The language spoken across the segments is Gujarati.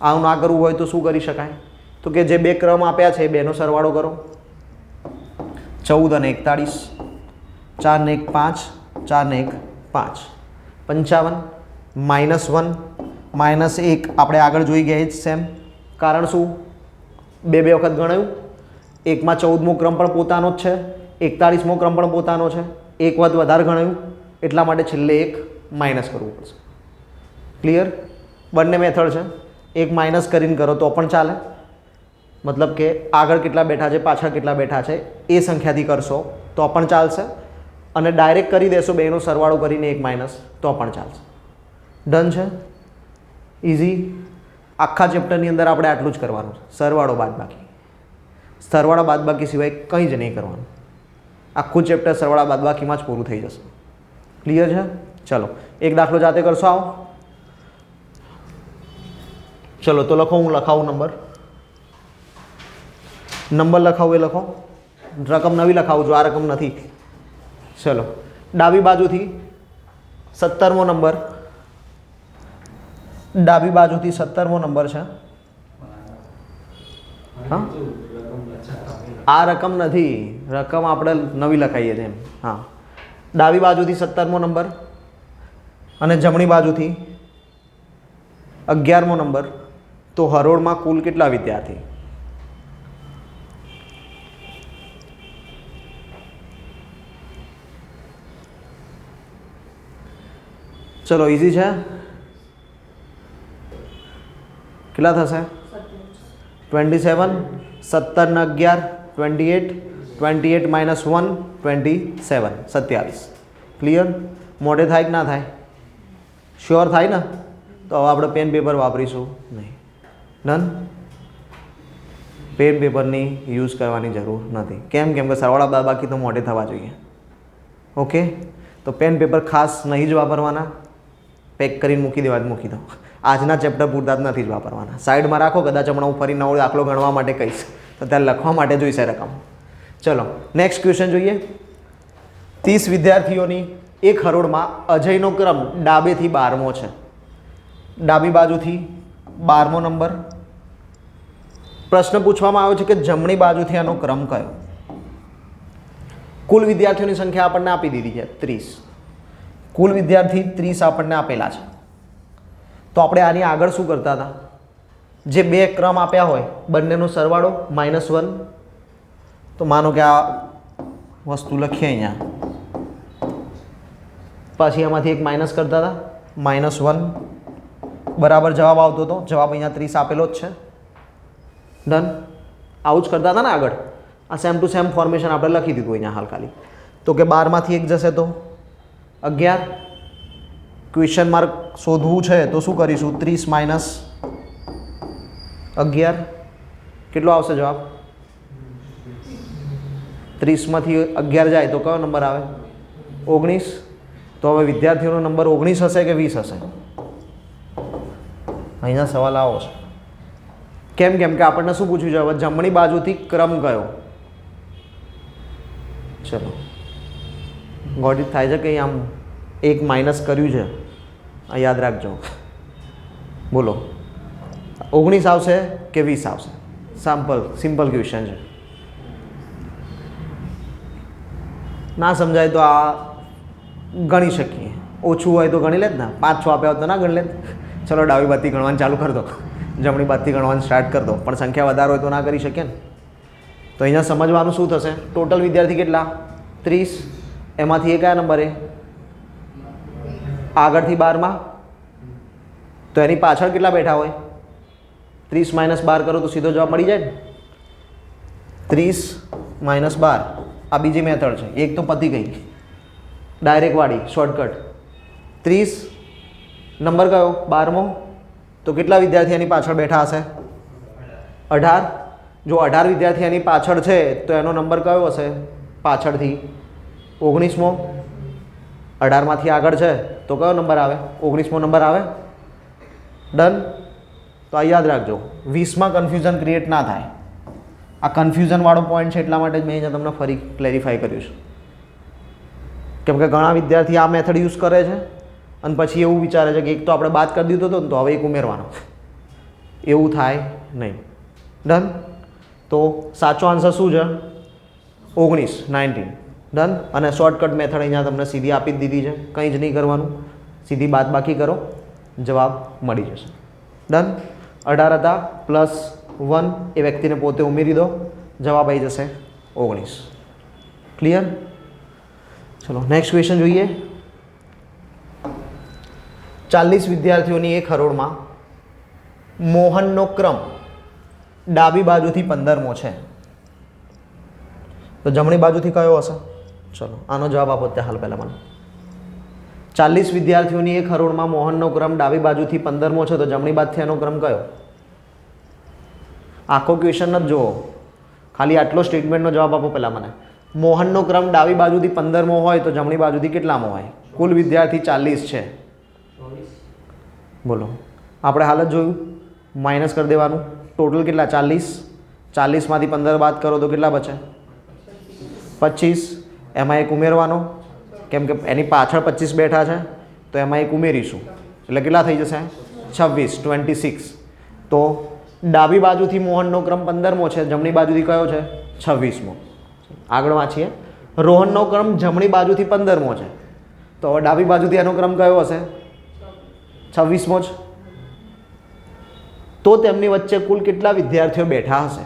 આવું ના કરવું હોય તો શું કરી શકાય? તો કે જે બે ક્રમ આપ્યા છે એ બેનો સરવાળો કરો. 14 અને 41, 4 ને 1 5, 4 ને 1 5, 55, -1 -1 આપણે આગળ જોઈ ગયા જ સેમ. કારણ શું? બે વખત ગણાયું. એકમાં 14મો ક્રમ પણ પોતાનો જ છે, 41મો ક્રમ પણ પોતાનો છે, એક વખત વધારે ગણાયું એટલા માટે છેલ્લે એક માઇનસ કરવું પડશે. ક્લિયર? બંને મેથડ છે. એક માઇનસ કરીને કરો તો પણ ચાલે, મતલબ કે આગળ કેટલા બેઠા છે પાછળ કેટલા બેઠા છે એ સંખ્યાથી કરશો તો પણ ચાલશે, અને ડાયરેક્ટ કરી દેશો બેનો સરવાળો કરીને એક માઇનસ તો પણ ચાલશે. ડન છે? ઇઝી. આખા ચેપ્ટરની અંદર આપણે આટલું જ કરવાનું છે, સરવાળો બાદબાકી. સરવાળા બાદબાકી સિવાય કંઈ જ નહીં કરવાનું. આખું ચેપ્ટર સરવાળા બાદબાકીમાં જ પૂરું થઈ જશે. ક્લિયર છે? ચલો એક દાખલો જાતે કરશો. આવો ચલો તો લખો, હું લખાવું નંબર લખાવું એ લખો. રકમ નવી લખાવું છું, આ રકમ નથી. ચલો ડાબી બાજુથી 17મો નંબર, ડાબી બાજુથી 17મો નંબર છે. હા આ રકમ નથી, રકમ આપણે નવી લખાઈએ છીએ એમ. હા ડાબી બાજુથી 17મો નંબર અને જમણી બાજુથી 11મો નંબર. તો હરોળમાં કુલ કેટલા વિદ્યાર્થી? ચલો ઇઝી છે. કેટલા થશે? 27. 17 ને 11 28, 28 - 1 27, 27. ક્લિયર? મોઢે થાય કે ના થાય? શ્યોર થાય ને? તો હવે આપણે પેન પેપર વાપરીશું નહીં. ડન? પેન પેપરની યુઝ કરવાની જરૂર નથી. કેમ? કેમ કે સરવાળા બાદબાકી તો મોઢે થવા જોઈએ. ઓકે, તો પેન પેપર ખાસ નહીં જ વાપરવાના, પેક કરીને મૂકી દેવા જ મૂકી દો. આજના ચેપ્ટર પૂરતા જ નથી જ વાપરવાના. સાઈડમાં રાખો, કદાચ હમણાં હું ફરી નવો દાખલો ગણવા માટે કહીશ તો ત્યારે લખવા માટે જોઈશે રકમ. ચલો નેક્સ્ટ ક્વેશ્ચન જોઈએ. 30 વિદ્યાર્થીઓની એક હરોળમાં અજયનો ક્રમ ડાબેથી 12મો છે. ડાબી બાજુથી 12મો નંબર. પ્રશ્ન પૂછવામાં આવ્યો છે કે જમણી બાજુથી આનો ક્રમ કયો? કુલ વિદ્યાર્થીઓની સંખ્યા આપણને આપી દીધી છે 30. કુલ વિદ્યાર્થી 30 આપણને આપેલા છે. તો આપણે આની આગળ શું કરતા હતા? જે બે ક્રમ આપ્યા હોય બંનેનો સરવાળો -1. તો માનો કે આ વસ્તુ લખીએ અહીંયા, પછી આમાંથી એક માઇનસ કરતા હતા, -1 બરાબર જવાબ આવતો હતો. જવાબ અહીંયા 30 આપેલો જ છે. ડન? આવું જ કરતા હતા ને આગળ. આ સેમ ટુ સેમ ફોર્મેશન આપણે લખી દીધું અહીંયા હાલ ખાલી. તો કે 12માંથી 1 જશે તો 11. ક્વેશ્ચન માર્ક શોધવું છે તો શું કરીશું? 30 - 11 કેટલો આવશે જવાબ? 30માંથી 11 જાય તો કયો નંબર આવે? 19. તો હવે વિદ્યાર્થીઓનો નંબર 19 હશે કે 20 હશે? અહીંયા સવાલ આવો છે. કેમ? કેમ કે આપણને શું પૂછ્યું છે? હવે જમણી બાજુથી ક્રમ કયો? ચલો ગોડિત થાય છે કે આમ એક માઇનસ કર્યું છે, આ યાદ રાખજો. બોલો 19 આવશે કે 20 આવશે? સિમ્પલ ક્વેશ્ચન છે. ના સમજાય તો આ ગણી શકીએ. ઓછું હોય તો ગણી લે જ ને. 5 6 આપ્યા હોય તો ના ગણી લે. ચલો ડાબી બાજુથી ગણવાનું ચાલુ કરી દો, જમણી બાજુથી ગણવાનું સ્ટાર્ટ કરી દો. પણ સંખ્યા વધારે હોય તો ના કરી શકીએ ને. તો અહીંયા સમજવાનું શું થશે? ટોટલ વિદ્યાર્થી કેટલા? 30. એમાંથી એ કયા નંબરે? આગળથી 12માં. તો એની પાછળ કેટલા બેઠા હોય? 30 - 12 કરો તો સીધો જવાબ મળી જાય ને. 30 - 12 આ બીજી મેથડ છે. એક તો પતી ગઈ ડાયરેક્ટ વાળી શોર્ટકટ. 30 નંબર કયો? 12મો. તો કેટલા વિદ્યાર્થી એની પાછળ બેઠા હશે? 18. જો 18 વિદ્યાર્થી એની પાછળ છે તો એનો નંબર કયો હશે પાછળથી? 19મો. 18માંથી આગળ છે તો કયો નંબર આવે? 19મો નંબર આવે. ડન? તો આ યાદ રાખજો, 20માં કન્ફ્યુઝન ક્રિએટ ના થાય. આ કન્ફ્યુઝનવાળો પોઈન્ટ છે એટલા માટે જ મેં અહીંયા તમને ફરી ક્લેરિફાઈ કર્યું છે. કેમ કે ઘણા વિદ્યાર્થી આ મેથડ યુઝ કરે છે અને પછી એવું વિચારે છે કે એક તો આપણે બાદ કરી દીધો હતો ને તો હવે એક ઉમેરવાનો. એવું થાય નહીં. ડન. તો સાચો આન્સર શું છે? 19. ડન. અને શોર્ટકટ મેથડ અહીંયા તમને સીધી આપી જ દીધી છે, કંઈ જ નહીં કરવાનું, સીધી બાદબાકી કરો, જવાબ મળી જશે. ડન. 18 હતા +1 એ વ્યક્તિને પોતે ઉમેરી દો, જવાબ આવી જશે 19. ક્લિયર? ચલો નેક્સ્ટ ક્વેશ્ચન જોઈએ. 40 વિદ્યાર્થીઓની એક હરોળમાં મોહનનો ક્રમ ડાબી બાજુથી 15મો છે, તો જમણી બાજુથી કયો હશે? ચલો આનો જવાબ આપો ત્યાં હાલ પહેલાં મને. 40 વિદ્યાર્થીઓની એક હરોળમાં મોહનનો ક્રમ ડાબી બાજુથી 15મો છે, તો જમણી બાજુથી એનો ક્રમ કયો? આખો ક્વેશ્ચન જ જુઓ, ખાલી આટલો સ્ટેટમેન્ટનો જવાબ આપો પહેલાં મને. મોહનનો ક્રમ ડાબી બાજુથી 15મો હોય તો જમણી બાજુથી કેટલામો હોય? કુલ વિદ્યાર્થી 40 છે, બોલો. આપણે હાલ જ જોયું, માઇનસ કરી દેવાનું. ટોટલ કેટલા? 40. 40માંથી 15 બાદ કરો તો કેટલા બચે? 25. એમાં એક ઉમેરવાનો, કેમ કે એની પાછળ 25 બેઠા છે, તો એમાં એક ઉમેરીશું એટલે કેટલા થઈ જશે? 26. તો ડાબી બાજુથી મોહનનો ક્રમ 15મો છે, જમણી બાજુથી કયો છે? 26મો. આગળ વાંચીએ. રોહનનો ક્રમ જમણી બાજુથી 15મો છે, તો હવે ડાબી બાજુથી એનો ક્રમ કયો હશે? 26મો જ. તો તેમની વચ્ચે કુલ કેટલા વિદ્યાર્થીઓ બેઠા હશે?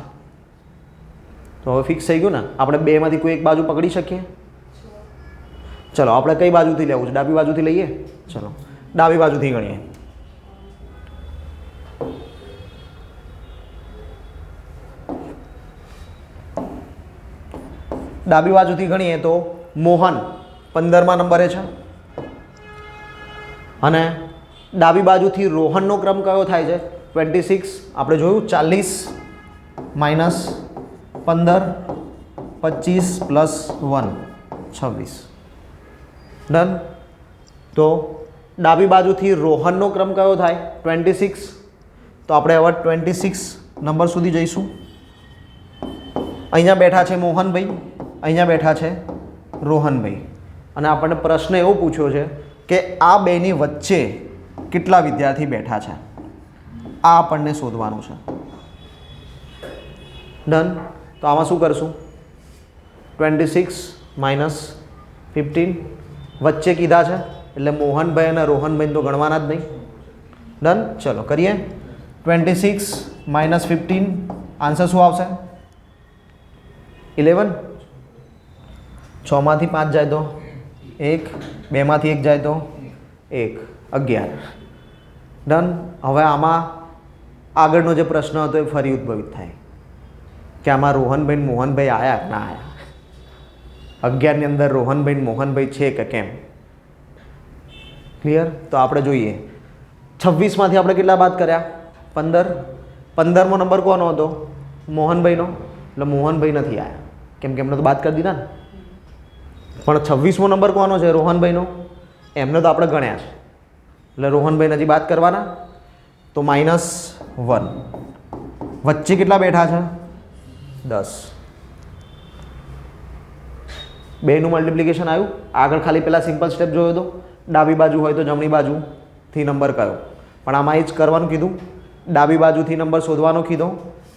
તો હવે ફિક્સ થઈ ગયું ને, આપણે બેમાંથી કોઈ એક બાજુ પકડી શકીએ. ચલો આપણે કઈ બાજુથી લેવું છે? ડાબી બાજુથી લઈએ. ચલો ડાબી બાજુથી ગણીએ. ડાબી બાજુથી ગણીએ તો મોહન 15મા નંબરે છે, અને ડાબી બાજુથી રોહનનો ક્રમ કયો થાય છે? 26. આપણે જોયું 40 - 15 25 + 1 26. ડન. તો ડાબી બાજુથી રોહનનો ક્રમ કયો થાય? 26. તો આપણે હવે 26 નંબર સુધી જઈશું. અહીંયા બેઠા છે મોહનભાઈ, અહીંયા બેઠા છે રોહનભાઈ, અને આપણને પ્રશ્ન એવો પૂછ્યો છે કે આ બેની વચ્ચે કેટલા વિદ્યાર્થી બેઠા છે, આ આપણને શોધવાનું છે. ડન. તો આમાં શું કરશું? 26 - 15 વચ્ચે કીધા છે એટલે મોહનભાઈ અને રોહનભાઈ તો ગણવાના જ નહીં. ડન. ચલો કરીએ. 26 - 15 આન્સર શું આવશે? 11. 6માંથી 5 જાય તો 1, 2માંથી 1 જાય તો 1, 11. ડન. હવે આમાં આગળનો જે પ્રશ્ન હતો એ ફરી ઉદ્ભવિત થાય કે આમાં રોહનભાઈ મોહનભાઈ આવ્યા કે ના આવ્યા? 11ની અંદર રોહનભાઈ મોહનભાઈ છે કે કેમ? ક્લિયર? તો આપણે જોઈએ. 26માંથી આપણે કેટલા બાદ કર્યા? 15. 15મો નંબર કોનો હતો? મોહનભાઈનો, એટલે મોહનભાઈ નથી આવ્યા, કેમ કે એમને તો બાદ કરી દીધા ને. પણ 26મો નંબર કોનો છે? રોહનભાઈનો, એમને તો આપણે ગણ્યા છે, એટલે રોહનભાઈ હજી બાદ કરવાના, તો -1. વચ્ચે કેટલા બેઠા છે? 10. બેનું મલ્ટિપ્લિકેશન આવ્યું. આગળ ખાલી પેલા સિમ્પલ સ્ટેપ જોયો હતો, ડાબી બાજુ હોય તો જમણી બાજુથી નંબર કયો, પણ આમાં એ જ કરવાનું કીધું. ડાબી બાજુથી નંબર શોધવાનો કીધો,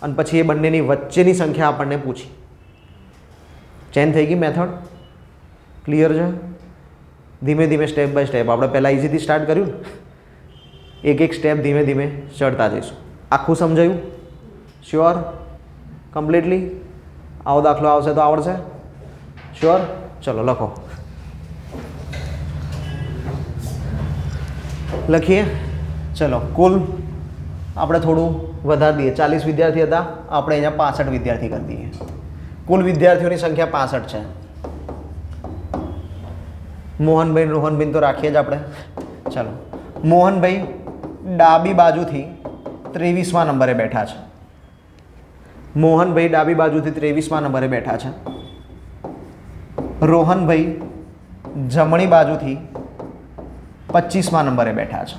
અને પછી એ બંનેની વચ્ચેની સંખ્યા આપણને પૂછી. ચેન્જ થઈ ગઈ મેથડ. ક્લિયર છે? ધીમે ધીમે સ્ટેપ બાય સ્ટેપ આપણે પહેલાં ઇઝીથી સ્ટાર્ટ કર્યું, એક એક સ્ટેપ ધીમે ધીમે ચડતા જઈશું. આખું સમજાયું? શ્યોર? કમ્પ્લીટલી? આવો દાખલો આવશે તો આવડશે? શ્યોર? ચલો લખો. લખીએ. ચલો કુલ આપણે થોડું વધારી દઈએ. 40 વિદ્યાર્થી હતા, આપણે અહીંયા 65 વિદ્યાર્થી કરી દઈએ. કુલ વિદ્યાર્થીઓની સંખ્યા 65 છે. મોહનભાઈ રોહનભાઈ તો રાખીએ જ આપણે. ચલો મોહનભાઈ ડાબી બાજુથી 23મા નંબરે બેઠા છે. મોહનભાઈ ડાબી બાજુથી 23મા નંબરે બેઠા છે. રોહનભાઈ જમણી બાજુથી 25મા નંબરે બેઠા છે.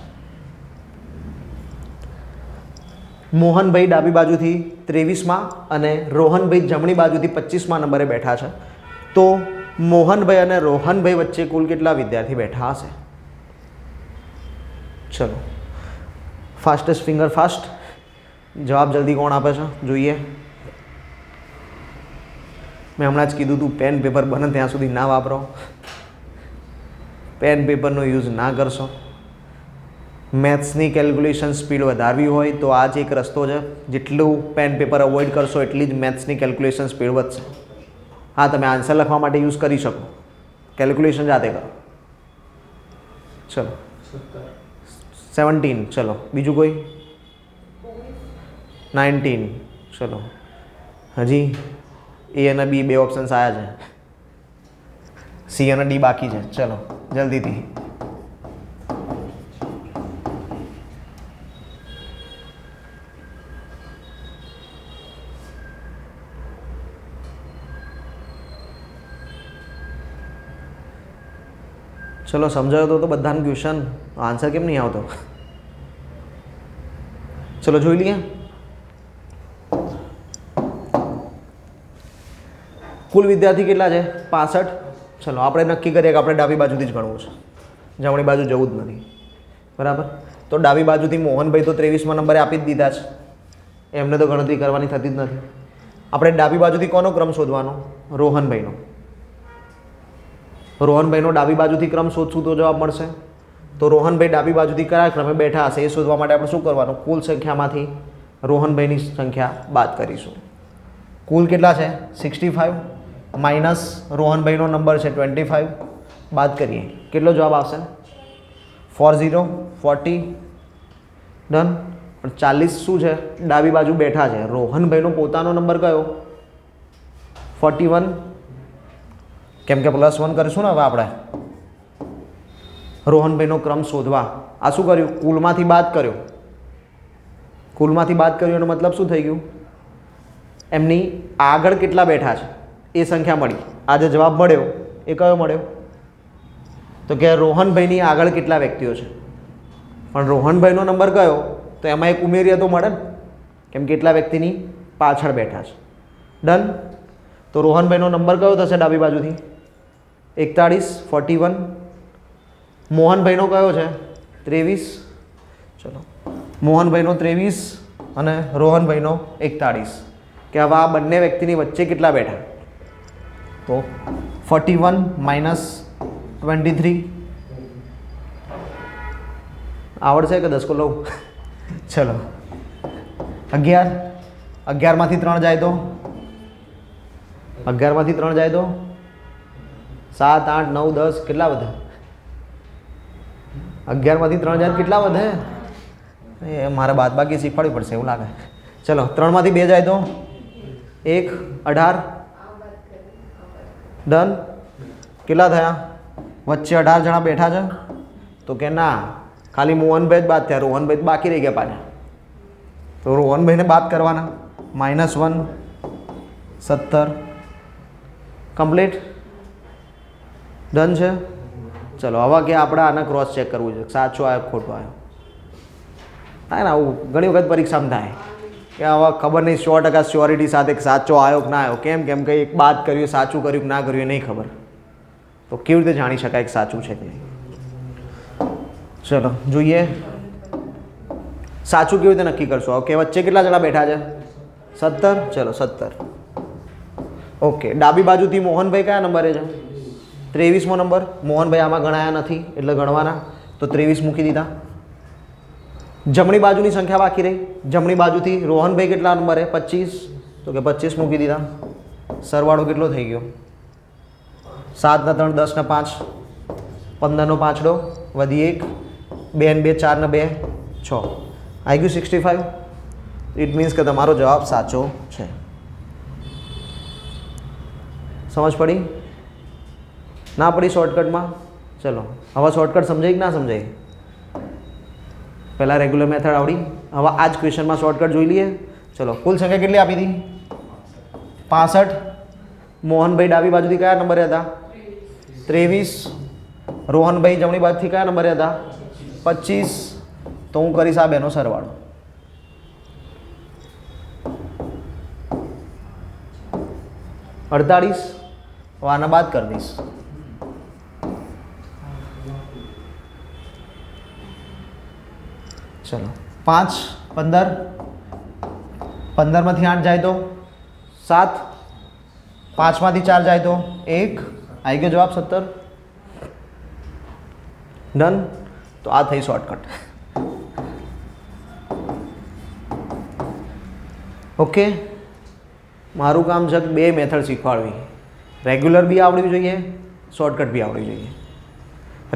મોહનભાઈ ડાબી બાજુથી 23મા અને રોહનભાઈ જમણી બાજુથી 25મા નંબરે બેઠા છે. તો મોહનભાઈ અને રોહનભાઈ વચ્ચે કુલ કેટલા વિદ્યાર્થી બેઠા હશે? ચલો ફાસ્ટેસ્ટ ફિંગર ફાસ્ટ. જવાબ જલ્દી કોણ આપે છે જોઈએ. મેં હમણાં જ કીધું તું પેન પેપર બને ત્યાં સુધી ના વાપરો, પેન પેપરનો યુઝ ના કરશો. મેથ્સની કેલ્ક્યુલેશન સ્પીડ વધારવી હોય તો આ જ એક રસ્તો છે. જેટલું પેન પેપર અવોઇડ કરશો એટલી જ મેથ્સની કેલ્ક્યુલેશન સ્પીડ વધશે. હા, તમે આન્સર લખવા માટે યુઝ કરી શકો, કેલ્ક્યુલેશન જાતે કરો. ચલો 17. ચલો બીજું કોઈ? 19. ચલો હજી એ અને બી બે ઓપ્શન્સ આવ્યા છે, સી અને ડી બાકી છે. ચલો જલ્દીથી. ચલો સમજાયો તો બધાને ક્વેશ્ચન, આન્સર કેમ નહીં આવતો? ચલો જોઈ લઈએ. કુલ વિદ્યાર્થી કેટલા છે? 65. ચલો આપણે નક્કી કરીએ કે આપણે ડાબી બાજુથી જ ગણવું છે, જમણી બાજુ જવું જ નથી. બરાબર, તો ડાબી બાજુથી મોહનભાઈ તો 23મા નંબરે આપી જ દીધા છે, એમને તો ગણતરી કરવાની થતી જ નથી. આપણે ડાબી બાજુથી કોનો ક્રમ શોધવાનો? રોહનભાઈનો. રોહનભાઈનો ડાબી બાજુથી ક્રમ શોધશું તો જવાબ મળશે. તો રોહનભાઈ ડાબી બાજુથી કયા ક્રમે બેઠા હશે એ શોધવા માટે આપણે શું કરવાનું? કુલ સંખ્યામાંથી રોહનભાઈની સંખ્યા બાદ કરીશું. કુલ કેટલા છે? 65 માઇનસ રોહનભાઈનો નંબર છે 25, બાદ કરીએ. કેટલો જવાબ આવશે? 40 40. ડન. પણ 40 શું છે? ડાબી બાજુ બેઠા છે. રોહનભાઈનો પોતાનો નંબર કયો? 41. કેમ કે +1 કરીશું ને હવે આપણે રોહનભાઈનો ક્રમ શોધવા. આ શું કર્યું? કુલમાંથી બાદ કર્યો. કુલમાંથી બાદ કર્યો એનો મતલબ શું થઈ ગયું? એમની આગળ કેટલા બેઠા છે એ સંખ્યા મળી. આ જે જવાબ મળ્યો એ કયો મળ્યો? તો કે રોહનભાઈની આગળ કેટલા વ્યક્તિઓ છે. પણ રોહનભાઈનો નંબર કયો? તો એમાં એક ઉમેરીએ તો મળે ને, કેમ કે કેટલા વ્યક્તિની પાછળ બેઠા છે. ડન. તો રોહનભાઈનો નંબર કયો થશે ડાબી બાજુથી? 41 41. મોહનભાઈનો કયો છે? 23. ચલો મોહનભાઈનો 23 અને રોહનભાઈનો 41. કે હવે આ બંને વ્યક્તિની વચ્ચે કેટલા બેઠા? તો 41 માઇનસ 23. આવડશે કે 10 લઉં? ચલો 11. 11માંથી 3 જાય તો 11માંથી 3 જાય તો 7 8 9 10 કેટલા વધે? 11માંથી 3 જાય કેટલા વધે? એ મારે બાદબાકી શીખવાડવી પડશે એવું લાગે. ચલો 3માંથી 2 જાય તો 1 18. ડન. કેટલા થયા? વચ્ચે 18 જણા બેઠા છે. તો કે ના, ખાલી મોહનભાઈ જ બાદ થયા, રોહનભાઈ બાકી રહી ગયા પાછા. તો રોહનભાઈને બાદ કરવાના. -1 17. કમ્પ્લીટ. ડન છે. ચલો હવે કે આપણે આને ક્રોસ ચેક કરવું છે, સાચો આવ્યો ખોટો આવ્યો. થાય ને આવું ઘણી વખત પરીક્ષામાં થાય કે હવે ખબર નહીં 100% શ્યોરિટી સાથે સાચો આવ્યો કે ના આવ્યો. કેમ કે એક બાદ કર્યું, સાચું કર્યું કે ના કર્યું એ નહીં ખબર. તો કેવી રીતે જાણી શકાય કે સાચું છે કે નહીં? ચલો જોઈએ સાચું કેવી રીતે નક્કી કરશો? ઓકે, વચ્ચે કેટલા જણા બેઠા છે? 17. ચલો 17. ઓકે, ડાબી બાજુથી મોહનભાઈ કયા નંબરે છે? 23મો નંબર. મોહનભાઈ આમાં ગણાયા નથી એટલે ગણવાના, તો 23 મૂકી દીધા. જમણી બાજુની સંખ્યા બાકી રહી. જમણી બાજુથી રોહનભાઈ કેટલા નંબરે? 25. તો કે 25 મૂકી દીધા. સરવાળો કેટલો થઈ ગયો? 7 ને 3 10 ને 5 15 નો પાંચડો વધી 1 2 ને 2 4 ને 2 6. આવી ગયું 65. ઇટ મીન્સ કે તમારો જવાબ સાચો છે. સમજ પડી? ના પડી શોર્ટકટમાં? ચલો હવે શોર્ટકટ સમજાય કે ના સમજાય? પહેલાં રેગ્યુલર મેથડ આવડી, હવે આ જ ક્વેશ્ચનમાં શોર્ટકટ જોઈ લઈએ. ચલો કુલ સંખ્યા કેટલી આપી હતી? 65. મોહનભાઈ ડાબી બાજુથી કયા નંબરે હતા? 23. રોહનભાઈ જમણી બાજુથી કયા નંબરે હતા? 25. તો હું કરીશ આ બેનો સરવાળો. અડતાળીસ. આના બાદ કરી દઈશ. ચલો 5 15 15માંથી 8 જાય તો 7, 5માંથી 4 જાય તો 1, આવી ગયો જવાબ 17. ડન. તો આ થઈ શોર્ટકટ. ઓકે, મારું કામ છે બે મેથડ શીખવાડવી. રેગ્યુલર બી આવડવી જોઈએ, શોર્ટકટ બી આવડવી જોઈએ.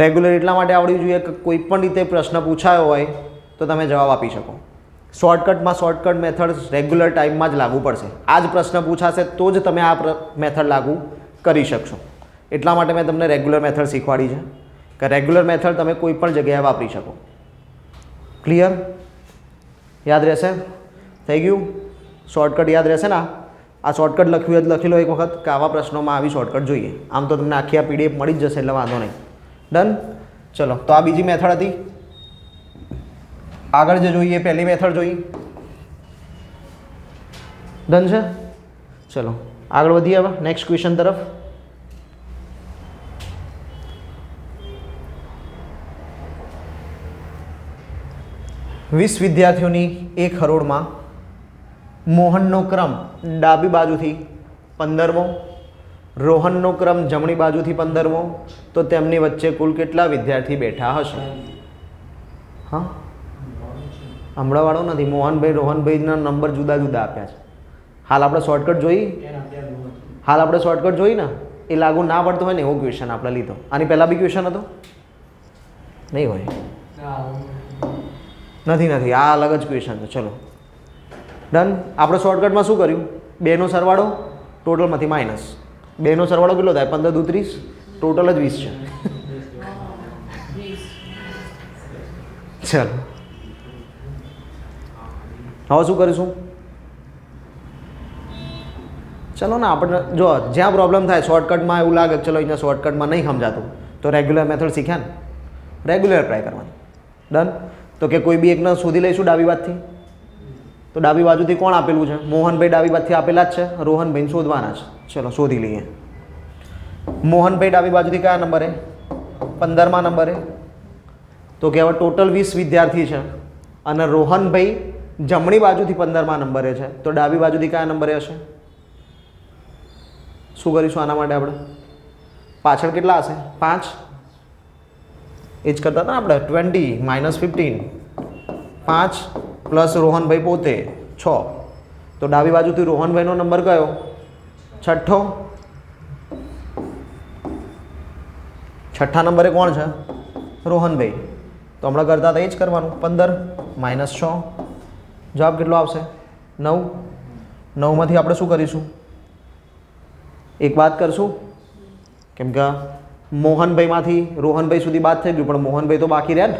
રેગ્યુલર એટલા માટે આવડવી જોઈએ કે કોઈ પણ રીતે પ્રશ્ન પૂછાયો હોય તો તમે જવાબ આપી શકો. શોર્ટકટમાં શોર્ટકટ મેથડ રેગ્યુલર ટાઈમમાં જ લાગુ પડશે. આ જ પ્રશ્ન પૂછાશે તો જ તમે આ મેથડ લાગુ કરી શકશો. એટલા માટે મેં તમને રેગ્યુલર મેથડ શીખવાડી છે કે રેગ્યુલર મેથડ તમે કોઈ પણ જગ્યાએ વાપરી શકો. ક્લિયર? યાદ રહેશે? થઈ ગયું? શોર્ટકટ યાદ રહેશે ને? આ શોર્ટકટ લખ્યું હોય લખી લો એક વખત કે આવા પ્રશ્નોમાં આવી શોર્ટકટ જોઈએ. આમ તો તમને આખી આ PDF મળી જ જશે એટલે વાંધો નહીં. ડન. ચલો, તો આ બીજી મેથડ હતી. આગળ જે જોઈએ પહેલી મેથડ જોઈ. ડન છે? ચલો આગળ વધીએ હવે નેક્સ્ટ ક્વેશ્ચન તરફ. વીસ વિદ્યાર્થીઓની એક હરોળમાં મોહનનો ક્રમ ડાબી બાજુથી 15મો, રોહનનો ક્રમ જમણી બાજુથી 15મો, તો તેમની વચ્ચે કુલ કેટલા વિદ્યાર્થી બેઠા હશે? હા, હમણાંવાળો નથી. મોહનભાઈ રોહનભાઈના નંબર જુદા જુદા આપ્યા છે. હાલ આપણે શોર્ટકટ જોઈ ને એ લાગુ ના પડતો હોય ને એવો ક્વેશ્ચન આપણે લીધો. આની પહેલાં બી ક્વેશ્ચન હતો નહીં હોય? નથી, આ અલગ જ ક્વેશ્ચન છે. ચલો ડન. આપણે શોર્ટકટમાં શું કર્યું? બેનો સરવાળો ટોટલમાંથી માઇનસ. બેનો સરવાળો કેટલો થાય? 15 દુ 30, ટોટલ જ 20 છે. ચલો હવે શું કરીશું? ચલો ને આપણે જો જ્યાં પ્રોબ્લેમ થાય શોર્ટકટમાં એવું લાગે ચલો અહીંયા શોર્ટકટમાં નહીં સમજાતું તો રેગ્યુલર મેથડ શીખ્યા ને, રેગ્યુલર ટ્રાય કરવાની. ડન. તો કે કોઈ બી એકને શોધી લઈશું ડાબી બાજુથી. તો ડાબી બાજુથી કોણ આપેલું છે? મોહનભાઈ ડાબી બાજુથી આપેલા જ છે, રોહનભાઈને શોધવાના છે. ચલો શોધી લઈએ. મોહનભાઈ ડાબી બાજુથી કયા નંબરે? 15મા નંબરે. તો કે હવે ટોટલ 20 વિદ્યાર્થી છે અને રોહનભાઈ જમણી બાજુથી 15મા નંબરે છે, તો ડાબી બાજુથી કયા નંબરે હશે? શું કરીશું આના માટે આપણે? પાછળ કેટલા હશે? 5. એ જ કરતા હતા આપણે 20 - 15, 5 પ્લસ રોહનભાઈ પોતે 6. તો ડાબી બાજુથી રોહનભાઈનો નંબર કયો? છઠ્ઠો. છઠ્ઠા નંબરે કોણ છે? રોહનભાઈ. તો હમણાં કરતા હતા એ જ કરવાનું. 15 - 6 જવાબ કેટલો આવશે? 9. 9માંથી આપણે શું કરીશું? એક બાદ કરશું, કેમ કે મોહનભાઈમાંથી રોહનભાઈ સુધી બાદ થઈ ગયું પણ મોહનભાઈ તો બાકી રહ્યા ને,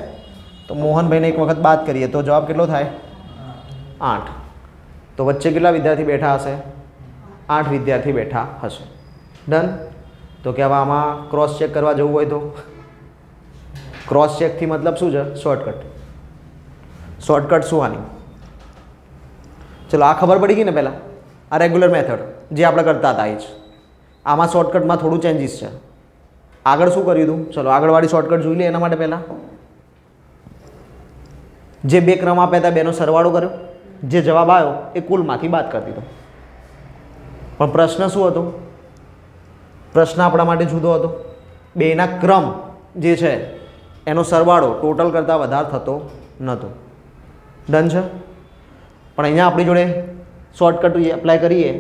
તો મોહનભાઈને એક વખત બાદ કરીએ તો જવાબ કેટલો થાય? 8. તો વચ્ચે કેટલા વિદ્યાર્થી બેઠા હશે? 8 વિદ્યાર્થી બેઠા હશે. ડન. તો કે હવે આમાં ક્રોસ ચેક કરવા જવું હોય તો ક્રોસ ચેકથી મતલબ શું છે? શોર્ટકટ. શોર્ટકટ શું આની? ચલો આ ખબર પડી ગઈ ને પહેલાં. આ રેગ્યુલર મેથડ જે આપણે કરતા હતા એ જ. આમાં શોર્ટકટમાં થોડું ચેન્જીસ છે. આગળ શું કર્યું હતું? ચલો આગળવાળી શોર્ટકટ જોઈ લે. એના માટે પહેલાં જે બે ક્રમ આપ્યા હતા બેનો સરવાળો કર્યો, જે જવાબ આવ્યો એ કુલમાંથી બાદ કરી દીધો. પણ પ્રશ્ન શું હતો? પ્રશ્ન આપણા માટે જુદો હતો. બેના ક્રમ જે છે એનો સરવાળો ટોટલ કરતાં વધારે થતો નહોતો. ડન છે? પણ અહીંયા આપણી જોડે શોર્ટકટ એપ્લાય કરીએ.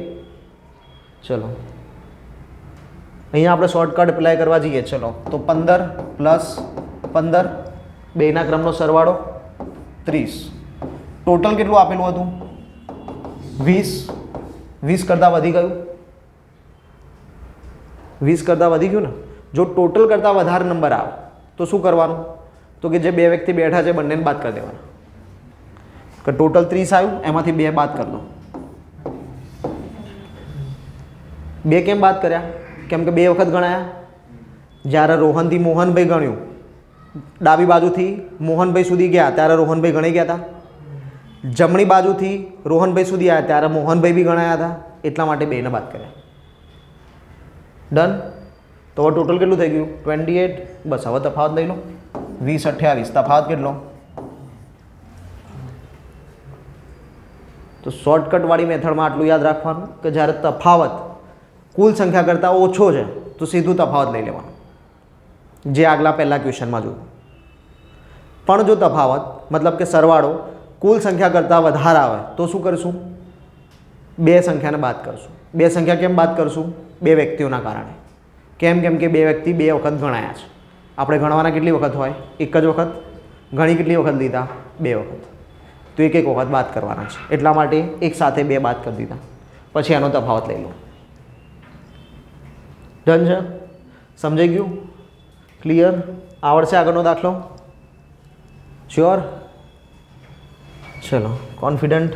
ચલો અહીંયા આપણે શોર્ટકટ એપ્લાય કરવા જઈએ. ચલો તો 15 + 15 બેના ક્રમનો સરવાળો 30. ટોટલ કેટલું આપેલું હતું? 20. 20 કરતાં વધી ગયું? 20 કરતાં વધી ગયું ને. જો ટોટલ કરતાં વધારે નંબર આવે તો શું કરવાનું? તો કે જે બે વ્યક્તિ બેઠા છે બંનેને બાદ કરી દેવાના. કે ટોટલ 30 આવ્યું એમાંથી 2 બાદ કરી દો. 2 કેમ બાદ કર્યા? કેમ કે 2 વખત ગણાયા. જ્યારે રોહનથી મોહનભાઈ ગણ્યું, ડાબી બાજુથી મોહનભાઈ સુધી ગયા ત્યારે રોહનભાઈ ગણી ગયા હતા. જમણી બાજુથી રોહનભાઈ સુધી આવ્યા ત્યારે મોહનભાઈ બી ગણાયા હતા. એટલા માટે 2ને બાદ કર્યા. ડન. તો હવે ટોટલ કેટલું થઈ ગયું? 28. બસ હવે તફાવત લઈ લો. 20 - 28 તફાવત કેટલો? તો શોર્ટકટવાળી મેથડમાં આટલું યાદ રાખવાનું કે જ્યારે તફાવત કુલ સંખ્યા કરતાં ઓછો છે તો સીધું તફાવત લઈ લેવાનું, જે આગલા પહેલા ક્વેશ્ચનમાં જોયું. પણ જો તફાવત મતલબ કે સરવાળો કુલ સંખ્યા કરતાં વધારે આવે તો શું કરીશું? બે સંખ્યાને બાદ કરશું. બે સંખ્યા કેમ બાદ કરશું? બે વ્યક્તિઓના કારણે. કેમ? કેમ કે બે વ્યક્તિ બે વખત ગણાયા છે. આપણે ગણવાના કેટલી વખત હોય? એક જ વખત. ગણી કેટલી વખત લીધા? બે વખત. તો એક એક વખત બાદ કરવાના છે, એટલા માટે એક સાથે બે બાદ કરી દીધા. પછી એનો તફાવત લઈ લો. ડન છે? સમજાઈ ગયું? ક્લિયર? આવડશે આગળનો દાખલો? શ્યોર? ચલો, કોન્ફિડન્ટ?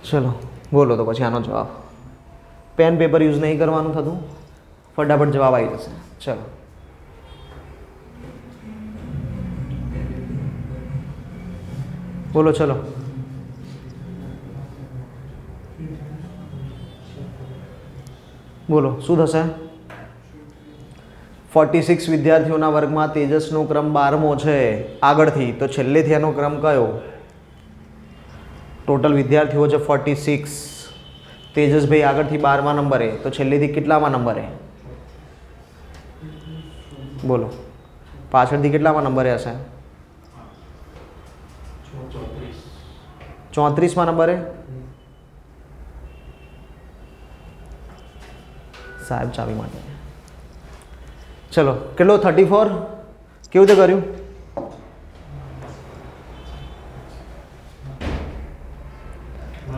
ચલો બોલો તો પછી આનો જવાબ. પેન પેપર યુઝ નહીં કરવાનું થતું, ફટાફટ જવાબ આવી જશે. ચલો બોલો. ચલો બોલો શું થશે? 46 વિદ્યાર્થીઓના વર્ગમાં તેજસનો ક્રમ 12મો છે આગળથી, તો છેલ્લેથી એનો ક્રમ કયો? ટોટલ વિદ્યાર્થીઓ છે 46. તેજસભાઈ આગળથી 12મા નંબરે, તો છેલ્લેથી કેટલામાં નંબરે? બોલો. પાછળથી કેટલામાં નંબરે હશે? 34મા નંબરે. સાહેબ ચાવી માટે. ચલો કેટલો? 34. કેવું તે કર્યું?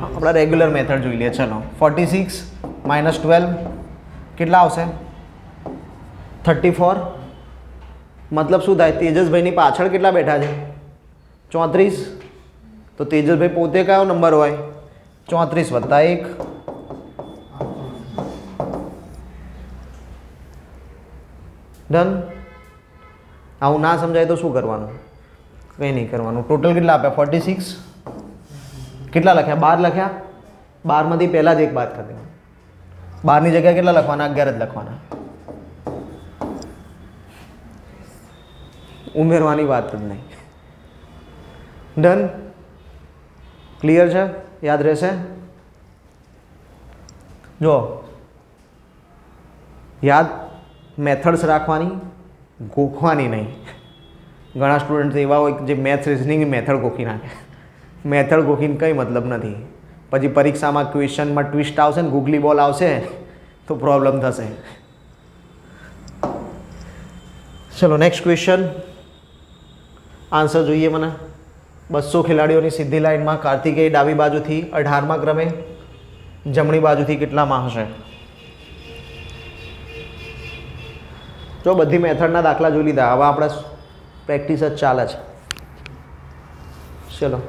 આપણા રેગ્યુલર મેથડ જોઈ લઈએ. ચલો 46 - 12 કેટલા આવશે? 34. મતલબ શું થાય? તેજસભાઈની પાછળ કેટલા બેઠા છે? 34. તો તેજસભાઈ પોતે કયો નંબર હોય? 34 + 1. ડન. આવું ના સમજાય તો શું કરવાનું? કંઈ નહીં કરવાનું. ટોટલ કેટલા આપ્યા? 46. કેટલા લખ્યા? 12 લખ્યા. 12માંથી પહેલાં જ એક બાદ કરી દેવાનું. 12ની જગ્યાએ કેટલા લખવાના? 11 જ લખવાના. ઉમેરવાની વાત જ નહીં. ડન. ક્લિયર છે? યાદ રહેશે? જો યાદ મેથડ્સ રાખવાની, ગોખવાની નહીં. ઘણા સ્ટુડન્ટ એવા હોય જે મેથ્સ રિઝનિંગની મેથડ ગોખી નાખે. મેથડ ગોખીને કંઈ મતલબ નથી. પછી પરીક્ષામાં ક્વેશ્ચનમાં ટ્વિસ્ટ આવશે ને ગૂગલી બોલ આવશે તો પ્રોબ્લેમ થશે. ચલો નેક્સ્ટ ક્વેશ્ચન. આન્સર જોઈએ મને. 200 ખેલાડીઓની સીધી લાઇનમાં કાર્તિકેય ડાબી બાજુથી 18મા ક્રમે, જમણી બાજુથી કેટલામાં હશે? જો બધી મેથડના દાખલા જોઈ લીધા, હવે આપણે પ્રેક્ટિસ જ ચાલે છે. ચલો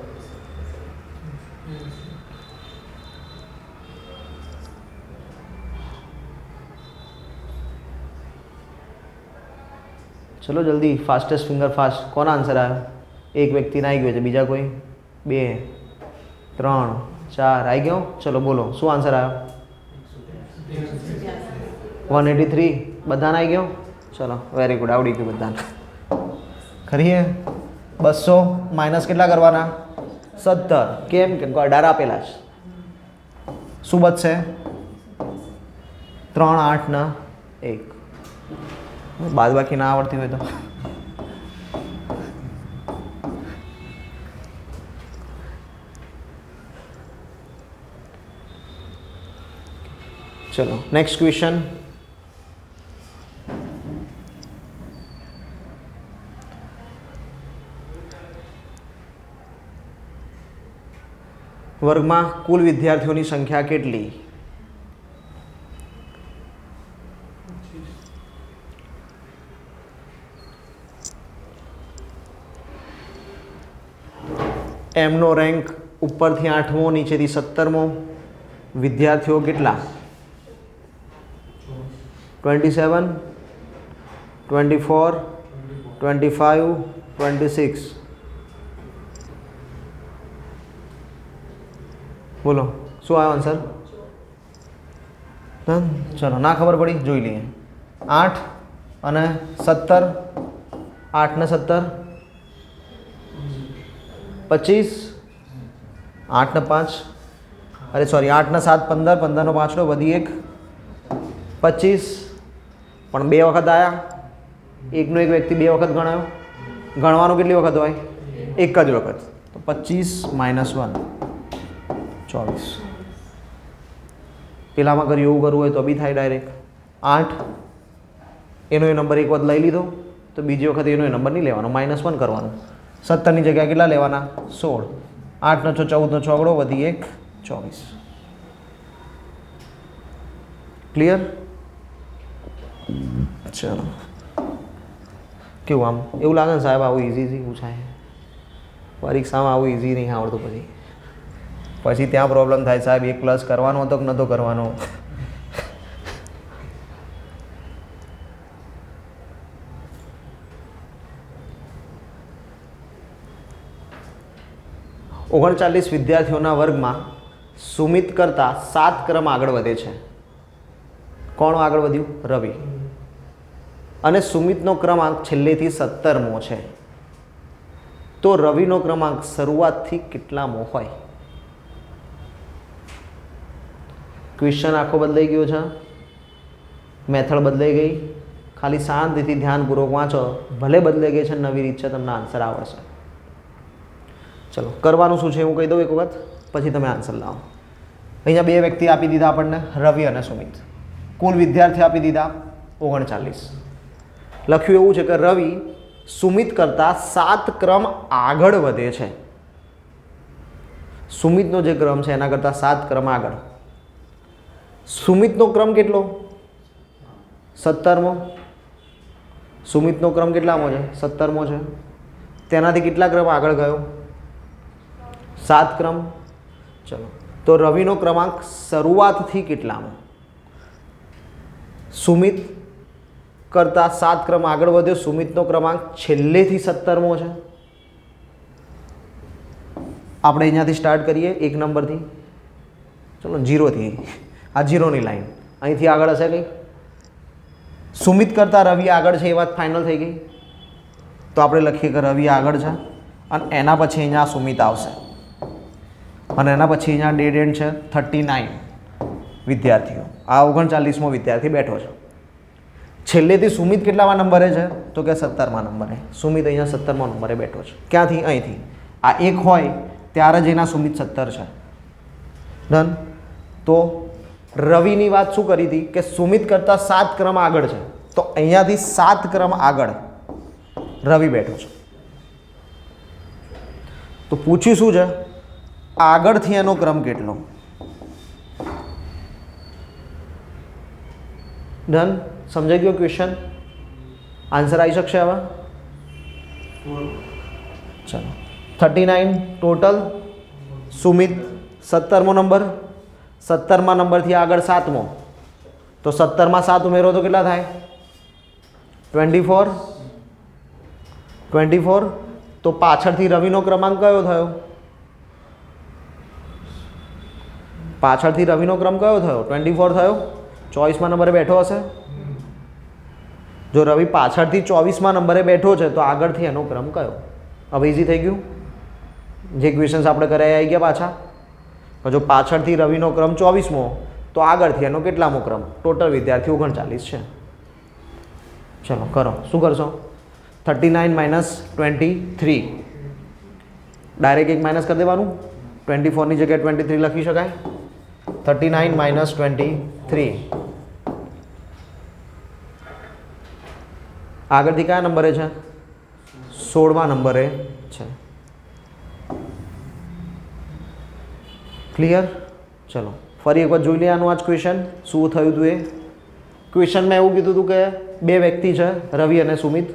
ચલો જલ્દી, ફાસ્ટેસ્ટ ફિંગર ફાસ્ટ. કોનો આન્સર આવ્યો? એક વ્યક્તિને આવી ગયો છે. બીજા કોઈ? 2 3 4 આવી ગયો. ચલો બોલો શું આન્સર આવ્યો? 183. બધાને આવી ગયો? ચલો વેરી ગુડ, આવડી ગયું બધાને. ખરીએ 200 માઇનસ કેટલા કરવાના? 17. કેમ? કે 18 આપેલા છે. શું બચશે? 3 8 ને 1. બાદ બાકી ના આવડતી હોય તો ચલો નેક્સ્ટ ક્વેશ્ચન. વર્ગમાં કુલ વિદ્યાર્થીઓની સંખ્યા કેટલી? એમનો રેન્ક ઉપરથી 8મો, નીચેથી 17મો. વિદ્યાર્થીઓ કેટલા? 27 24 25 26. બોલો શું આવ્યો આન્સર? ચલો ના ખબર પડી જોઈ લઈએ. 8 અને 17, 8 ને 17 25, 8 ને 5 અરે સોરી 8 ને 7 15, 15 નો 5 વધી 1 25 પણ 2 વખત આવ્યા, એકનો એક વ્યક્તિ 2 વખત ગણાયો, ગણવાનું કેટલી વખત હોય? એક જ વખત. તો 25 - 1 24. પેલામાં કર્યું એવું કરવું હોય તો બી થાય ડાયરેક્ટ. 8 એનો એ નંબર એક વખત લઈ લીધો તો બીજી વખત એનો એ નંબર નહીં લેવાનો, -1 કરવાનું. 17ની જગ્યાએ કેટલા લેવાના? 16. 8 નો 6 14 નો 6 વધી 1 24. ક્લિયર? ચલો કેવું આમ એવું લાગે ને સાહેબ આવું ઇઝી પૂછાય, પરીક્ષામાં આવું ઇઝી નહીં આવડતું, પછી ત્યાં પ્રોબ્લેમ થાય સાહેબ 1 પ્લસ કરવાનો હતો કે નહોતો કરવાનો. ઓગણચાલીસ વિદ્યાર્થીઓના વર્ગમાં સુમિત કરતાં 7 ક્રમ આગળ વધે છે. કોણ આગળ વધ્યું? રવિ. અને સુમિતનો ક્રમાંક છેલ્લેથી 17મો છે. તો રવિનો ક્રમાંક શરૂઆતથી કેટલામો હોય? ક્વેશ્ચન આખો બદલાઈ ગયો છે, મેથડ બદલાઈ ગઈ. ખાલી શાંતિથી ધ્યાનપૂર્વક વાંચો, ભલે બદલાઈ ગઈ છે, નવી રીત છે, તમને આન્સર આવડશે. ચલો કરવાનું શું છે હું કહી દઉં એક વખત, પછી તમે આન્સર લાવો. અહીંયા 2 વ્યક્તિ આપી દીધા આપણને, રવિ અને સુમિત. કુલ વિદ્યાર્થી આપી દીધા 39. લખ્યું એવું છે કે રવિ સુમિત કરતાં 7 ક્રમ આગળ વધે છે. સુમિતનો જે ક્રમ છે એના કરતાં 7 ક્રમ આગળ. સુમિતનો ક્રમ કેટલો? 17મો. સુમિતનો ક્રમ કેટલામો છે? 17મો છે. તેનાથી કેટલા ક્રમ આગળ ગયો? 7 ક્રમ. ચલો તો રવિનો ક્રમાંક શરૂઆતથી કેટલામો? સુમિત કરતાં 7 ક્રમ આગળ વધ્યો, સુમિતનો ક્રમાંક છેલ્લેથી 17મો છે. આપણે અહીંયાથી સ્ટાર્ટ કરીએ 1 નંબરથી. ચલો 0થી, આ 0ની લાઈન અહીંથી આગળ હશે કંઈ? સુમિત કરતાં રવિ આગળ છે એ વાત ફાઇનલ થઈ ગઈ. તો આપણે લખીએ કે રવિ આગળ છે અને એના પછી અહીંયા સુમિત આવશે અને એના પછી અહીંયા ડેડ એન્ડ છે 39 વિદ્યાર્થીઓ. આ 39મો વિદ્યાર્થી બેઠો છે. છેલ્લેથી સુમિત કેટલામાં નંબરે છે? તો કે 17મા નંબરે. સુમિત અહીંયા 17મા નંબરે બેઠો છે. ક્યાંથી? અહીંથી. આ 1 હોય ત્યારે જ એના સુમિત 17 છે. ડન. તો રવિની વાત શું કરી હતી કે સુમિત કરતાં 7 ક્રમ આગળ છે, તો અહીંયાથી 7 ક્રમ આગળ રવિ બેઠો છે. તો પૂછ્યું શું છે? આગળથી એનો ક્રમ કેટલો? ડન. સમજાઈ ગયો ક્વેશ્ચન? આન્સર આવી શકશે હવે? ચલો 39 ટોટલ. સુમિત 17મો નંબર, 17મા નંબરથી આગળ 7મો, તો 17માં 7 ઉમેરો તો કેટલા થાય? 24. 24. તો પાછળથી રવિનો ક્રમાંક કયો થયો? પાછળથી રવિનો ક્રમ કયો થયો? 24 થયો. 24મા નંબરે બેઠો હશે. જો રવિ પાછળથી 24મા નંબરે બેઠો છે તો આગળથી એનો ક્રમ કયો? હવે ઇઝી થઈ ગયું. જે ક્વેશ્ચન્સ આપણે કર્યા આવી ગયા પાછા. જો પાછળથી રવિનો ક્રમ 24મો તો આગળથી એનો કેટલામો ક્રમ? ટોટલ વિદ્યાર્થી 39 છે. ચલો કરો. શું કરશો? 39 - 23. ડાયરેક્ટ એક માઇનસ કરી દેવાનું. 24ની જગ્યાએ 23 લખી શકાય. 39 - 23. આગળથી કયા નંબરે છે? 16મા નંબરે છે. ક્લિયર? ચલો ફરી એક વાર જોઈ લઈએ આનું આજ ક્વેશ્ચન શું થયું હતું. એ ક્વેશ્ચનમાં એવું કીધું હતું કે 2 વ્યક્તિ છે, રવિ અને સુમિત.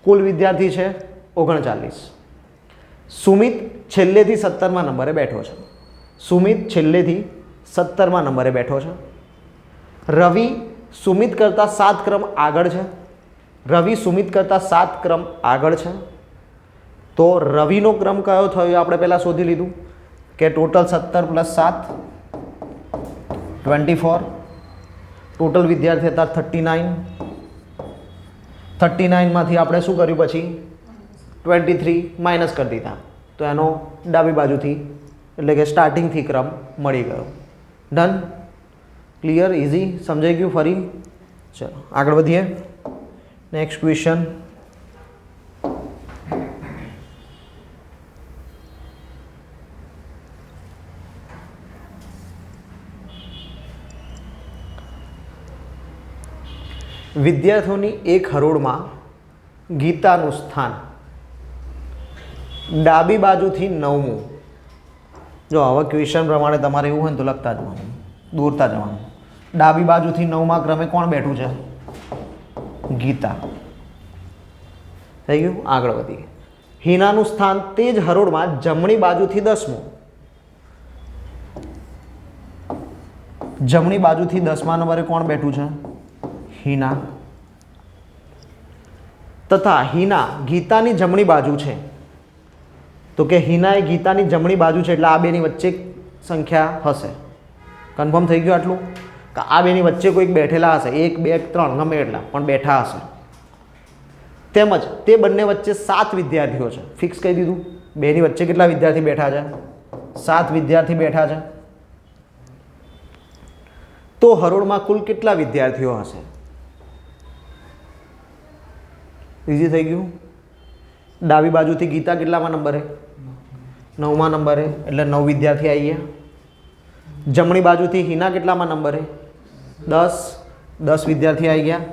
કુલ વિદ્યાર્થી છે 39. સુમિત છેલ્લેથી 17મા નંબરે બેઠો છે. સુમિત છેલ્લેથી 17મા નંબરે બેઠો છે. રવિ સુમિત કરતાં 7 ક્રમ આગળ છે. રવિ સુમિત કરતાં 7 ક્રમ આગળ છે. તો રવિનો ક્રમ કયો થયો એ આપણે પહેલાં શોધી લીધું કે ટોટલ 17 + 7 24. ટોટલ વિદ્યાર્થી હતા 39. 39માંથી આપણે શું કર્યું પછી 23 માઇનસ કરી દીધા, તો એનો ડાબી બાજુથી એટલે કે સ્ટાર્ટિંગથી ક્રમ મળી ગયો. ડન, ક્લિયર, ઇઝી, સમજાઈ ગયું? ફરી ચલો આગળ વધીએ. Next question. વિદ્યાર્થીઓની એક હરોળમાં ગીતાનું સ્થાન ડાબી બાજુથી 9મું. જો હવે ક્વેશ્ચન પ્રમાણે તમારે એવું હોય ને તો લખતા જવાનું, દોરતા જવાનું. ડાબી બાજુથી 9મા ક્રમે કોણ બેઠું છે? ગીતા. થઈ ગયું? આગળ વધીએ. હિનાનું સ્થાન તે જ હરોળમાં જમણી બાજુથી 10મું. જમણી બાજુથી 10મા નંબરે કોણ બેઠું છે? હિના. તથા હિના ગીતાની જમણી બાજુ છે, તો કે હિના એ ગીતાની જમણી બાજુ છે એટલે આ બેની વચ્ચે સંખ્યા હશે. કન્ફર્મ થઈ ગયું આટલું? કે આ બેની વચ્ચે કોઈક બેઠેલા હશે, 1 2 3 ગમે એટલા પણ બેઠા હશે. તેમજ તે બંને વચ્ચે 7 વિદ્યાર્થીઓ છે. ફિક્સ કહી દીધું. બેની વચ્ચે કેટલા વિદ્યાર્થી બેઠા છે? 7 વિદ્યાર્થી બેઠા છે. તો હરોળમાં કુલ કેટલા વિદ્યાર્થીઓ હશે? ઇઝી થઈ ગયું. ડાબી બાજુથી ગીતા કેટલામાં નંબરે? 9મા નંબરે, એટલે 9 વિદ્યાર્થી આવી ગયા. જમણી બાજુથી હિના કેટલામાં નંબરે? 10 વિદ્યાર્થી આવી ગયા.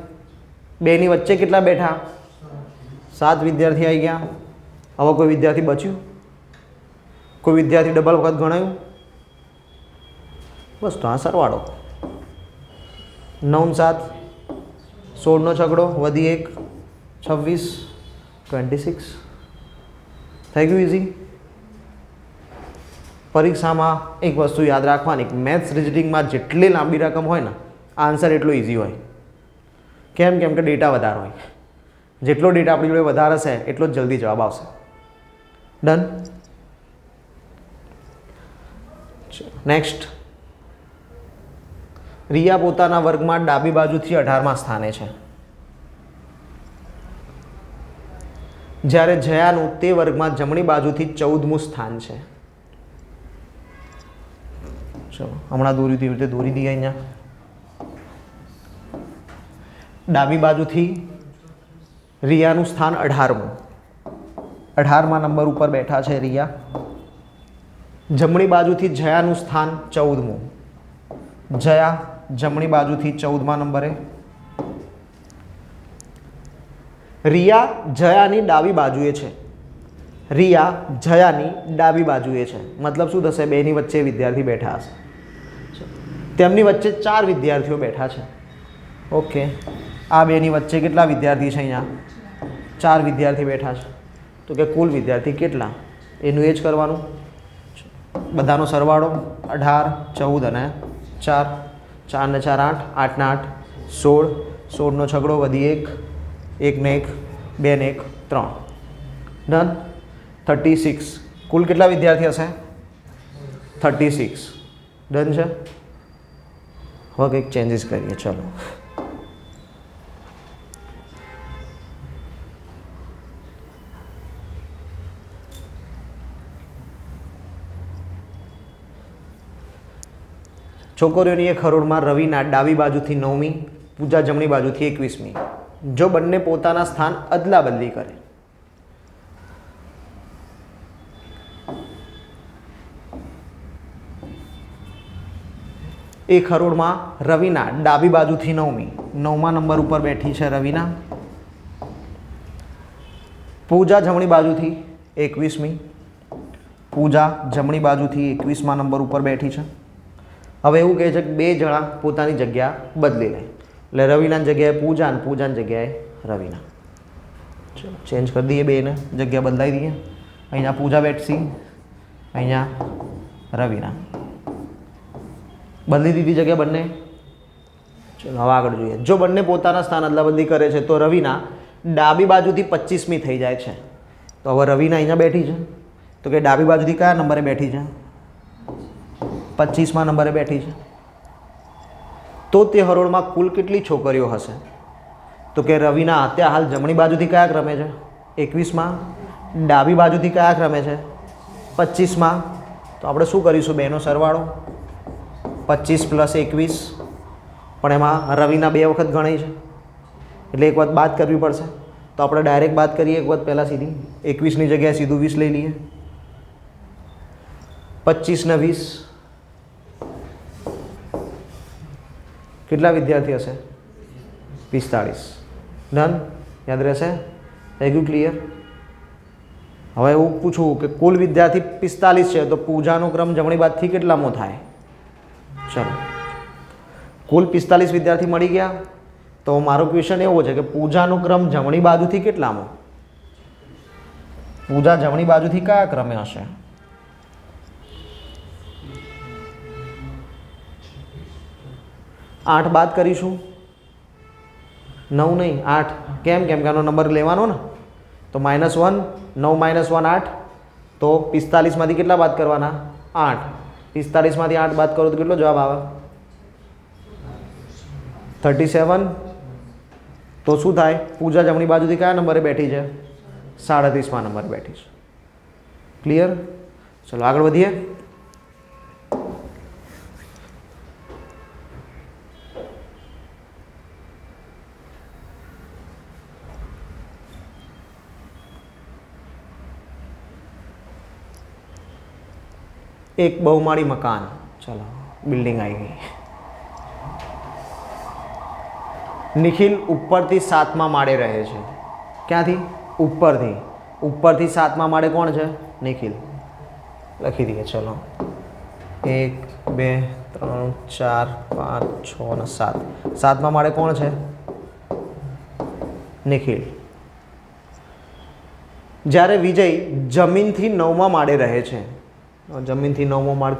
બેની વચ્ચે કેટલા બેઠા? 7 વિદ્યાર્થી આવી ગયા. હવે કોઈ વિદ્યાર્થી બચ્યું? કોઈ વિદ્યાર્થી ડબલ વખત ગણાયું? બસ, તો આ સરવાળો 9 7 16નો છગડો વધી 1 26 26. થઈ ગયું ઇઝી. પરીક્ષામાં એક વસ્તુ યાદ રાખવાની, મેથ્સ રિઝનિંગમાં જેટલી લાંબી રકમ હોય ને આન્સર એટલો ઇઝી હોય. કેમ? કેમ કે ડેટા વધારે હોય. જેટલો ડેટા આપણી જોડે વધારે હશે એટલો જ જલ્દી જવાબ આવશે. ડન. નેક્સ્ટ. રિયા પોતાના વર્ગમાં ડાબી બાજુથી 18મા સ્થાને છે, જ્યારે જયાનું તે વર્ગમાં જમણી બાજુથી 14મું સ્થાન છે. ચલો હમણાં દોરી તેવી રીતે દોરી દઈએ. અહીંયા ડાબી બાજુથી રિયાનું સ્થાન 18મું. 18મા નંબર ઉપર બેઠા છે રિયા. જમણી બાજુથી જયાનું સ્થાન 14મું. જયા જમણી બાજુથી 14મા નંબરે. રિયા જયાની ડાબી બાજુએ છે. રિયા જયાની ડાબી બાજુએ છે. મતલબ શું થશે? બેની વચ્ચે વિદ્યાર્થી બેઠા હશે. તેમની વચ્ચે 4 વિદ્યાર્થીઓ બેઠા છે. ઓકે, આ બેની વચ્ચે કેટલા વિદ્યાર્થી છે? અહીંયા 4 વિદ્યાર્થી બેઠા છે. તો કે કુલ વિદ્યાર્થી કેટલા? એનું એ જ કરવાનું. બધાનો સરવાળો 18 14 અને 4. 4 ને 4 8, 8 ને 8 16, 16નો છગડો વધી 1 1 ને 1 2 ને 1 3. ડન. 36. કુલ કેટલા વિદ્યાર્થી હશે? 36. ડન છે. હવે કંઈક ચેન્જીસ કરીએ. ચલો છોકરીઓની એક હરોળમાં રવિના ડાબી બાજુથી 9મી, પૂજા જમણી બાજુથી 21મી. જો બંને પોતાના સ્થાન અદલા બદલી કરે, એક હરોળમાં રવિના ડાબી બાજુથી 9મી, 9મા નંબર ઉપર બેઠી છે રવિના. પૂજા જમણી બાજુથી 21મી. પૂજા જમણી બાજુથી 21મા નંબર ઉપર બેઠી છે. હવે એવું કહે છે કે 2 જણા પોતાની જગ્યા બદલી લે, એટલે રવિનાની જગ્યાએ પૂજા અને પૂજાની જગ્યાએ રવિના. ચલો ચેન્જ કરી દઈએ, બેને જગ્યા બદલાઈ દઈએ. અહીંયા પૂજા બેઠશી, અહીંયા રવિના. બદલી દીધી જગ્યા બંને. ચલો હવે આગળ જોઈએ. જો બંને પોતાના સ્થાન અદલા બદલી કરે છે તો રવિના ડાબી બાજુથી 25મી થઈ જાય છે. તો હવે રવિના અહીંયા બેઠી છે, તો કે ડાબી બાજુથી કયા નંબરે બેઠી છે? 25મા નંબરે બેઠી છે. તો તે હરોળમાં કુલ કેટલી છોકરીઓ હશે? તો કે રવિના અત્યારે હાલ જમણી બાજુથી કયા ક્રમે છે? 21માં. ડાબી બાજુથી કયા ક્રમે છે? 25માં. તો આપણે શું કરીશું? બેનો સરવાળો 25 + 21, પણ એમાં રવિના 2 વખત ગણાય છે એટલે એક વખત બાદ કરવી પડશે. તો આપણે ડાયરેક્ટ બાદ કરીએ એક વખત પહેલાં સીધી 21ની જગ્યાએ સીધું 20 લઈ લઈએ. 25 ને 20 કેટલા વિદ્યાર્થી હશે? 45. ડન? યાદ રહેશે? થઈ ગયું ક્લિયર? હવે એવું પૂછું કે કુલ વિદ્યાર્થી 45 છે તો પૂજાનો ક્રમ જમણી બાજુથી કેટલામો થાય? ચલો, કુલ 45 વિદ્યાર્થી મળી ગયા. તો મારો ક્વેશ્ચન એવો છે કે પૂજાનો ક્રમ જમણી બાજુથી કેટલામો? પૂજા જમણી બાજુથી કયા ક્રમે હશે? આઠ બાદ કરીશું. 9 નહીં, 8. કેમ? કેમ કે આનો નંબર લેવાનો ને. તો -1, 9 - 1 8. તો 45માંથી કેટલા બાદ કરવાના? 8. 45માંથી 8 બાદ કરો તો કેટલો જવાબ આવે? 37. તો શું થાય? પૂજા જમણી બાજુથી કયા નંબરે બેઠી છે? 37માં નંબરે બેઠી છે. ક્લિયર? ચલો આગળ વધીએ. એક બહુમાળી મકાન. ચલો, બિલ્ડિંગ આવી ગઈ. નિખિલ ઉપરથી 7મા માળે રહે છે. ક્યાંથી? ઉપરથી. ઉપરથી 7મા માળે કોણ છે? નિખિલ. લખી દઈએ. ચલો, 1 2 3 4 5 6 અને 7. 7મા માળે કોણ છે? નિખિલ. જ્યારે વિજય જમીનથી 9મા માળે રહે છે. જમીનથી 9મો માળ